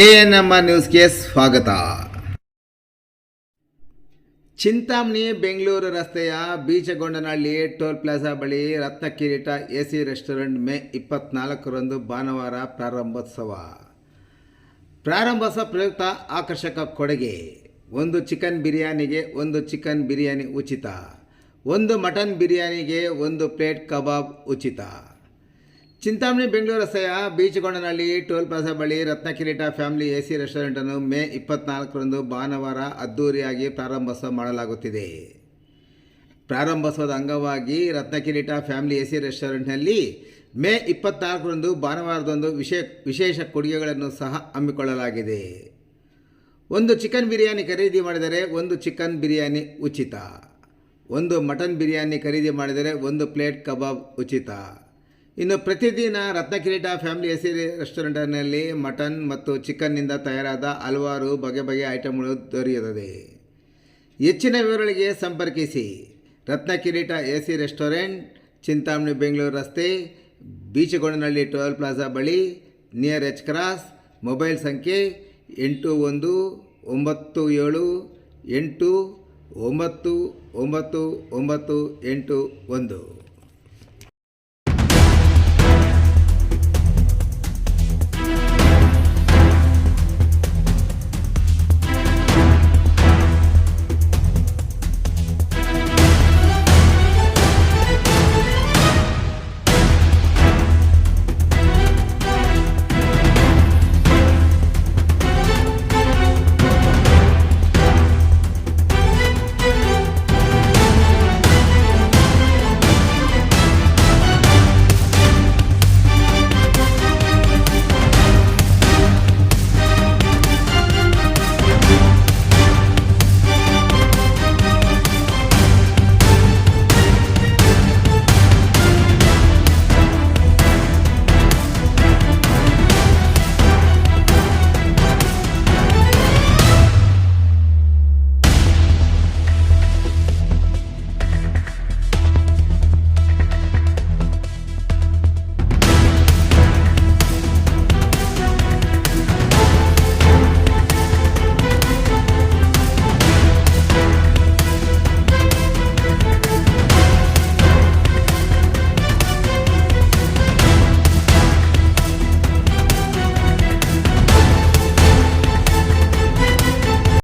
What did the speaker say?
ANMR ನ್ಯೂಸ್ಗೆ ಸ್ವಾಗತ. ಚಿಂತಾಮಣಿ ಬೆಂಗಳೂರು ರಸ್ತೆಯ ಬೀಚಗೊಂಡನಹಳ್ಳಿ ಟೋಲ್ ಪ್ಲಾಜಾ ಬಳಿ ರತ್ನಕಿರೀಟ ಎಸಿ ರೆಸ್ಟೋರೆಂಟ್ ಮೇ 24ರಂದು ಭಾನುವಾರ ಪ್ರಾರಂಭೋತ್ಸವ ಪ್ರಯುಕ್ತ ಆಕರ್ಷಕ ಕೊಡುಗೆ. ಒಂದು ಚಿಕನ್ ಬಿರಿಯಾನಿಗೆ ಒಂದು ಚಿಕನ್ ಬಿರಿಯಾನಿ ಉಚಿತ, ಒಂದು ಮಟನ್ ಬಿರಿಯಾನಿಗೆ ಒಂದು ಪ್ಲೇಟ್ ಕಬಾಬ್ ಉಚಿತ. ಚಿಂತಾಮಣಿ ಬೆಂಗಳೂರು ರಸ್ತೆಯ ಬೀಚಗೊಂಡನಹಳ್ಳಿ ಟೋಲ್ ಪ್ಲಾಜಾ ಬಳಿ ರತ್ನಕಿರೀಟ ಫ್ಯಾಮಿಲಿ ಎಸಿ ರೆಸ್ಟೋರೆಂಟನ್ನು ಮೇ 24ರಂದು ಭಾನುವಾರ ಅದ್ದೂರಿಯಾಗಿ ಪ್ರಾರಂಭೋತ್ಸವ ಮಾಡಲಾಗುತ್ತಿದೆ. ಪ್ರಾರಂಭೋತ್ಸವದ ಅಂಗವಾಗಿ ರತ್ನಕಿರೀಟ ಫ್ಯಾಮಿಲಿ ಎಸಿ ರೆಸ್ಟೋರೆಂಟ್ನಲ್ಲಿ ಮೇ 24ರಂದು ಭಾನುವಾರದಂದು ವಿಶೇಷ ಕೊಡುಗೆಗಳನ್ನು ಸಹ ಹಮ್ಮಿಕೊಳ್ಳಲಾಗಿದೆ. ಒಂದು ಚಿಕನ್ ಬಿರಿಯಾನಿ ಖರೀದಿ ಮಾಡಿದರೆ ಒಂದು ಚಿಕನ್ ಬಿರಿಯಾನಿ ಉಚಿತ, ಒಂದು ಮಟನ್ ಬಿರಿಯಾನಿ ಖರೀದಿ ಮಾಡಿದರೆ ಒಂದು ಪ್ಲೇಟ್ ಕಬಾಬ್ ಉಚಿತ. ಇನ್ನು ಪ್ರತಿದಿನ ರತ್ನಕಿರೀಟ ಫ್ಯಾಮಿಲಿ ಎಸಿ ರೆಸ್ಟೋರೆಂಟ್ನಲ್ಲಿ ಮಟನ್ ಮತ್ತು ಚಿಕನ್ನಿಂದ ತಯಾರಾದ ಹಲವಾರು ಬಗೆ ಬಗೆಯ ಐಟಮ್ಗಳು ದೊರೆಯುತ್ತದೆ. ಹೆಚ್ಚಿನ ವಿವರಗಳಿಗೆ ಸಂಪರ್ಕಿಸಿ ರತ್ನಕಿರೀಟ ಎಸಿ ರೆಸ್ಟೋರೆಂಟ್, ಚಿಂತಾಮಣಿ ಬೆಂಗಳೂರು ರಸ್ತೆ, ಬೀಚಗೊಂಡನಹಳ್ಳಿ ಟೋಲ್ ಪ್ಲಾಜಾ ಬಳಿ, ನಿಯರ್ ಎಚ್ ಕ್ರಾಸ್. ಮೊಬೈಲ್ ಸಂಖ್ಯೆ 819788999981.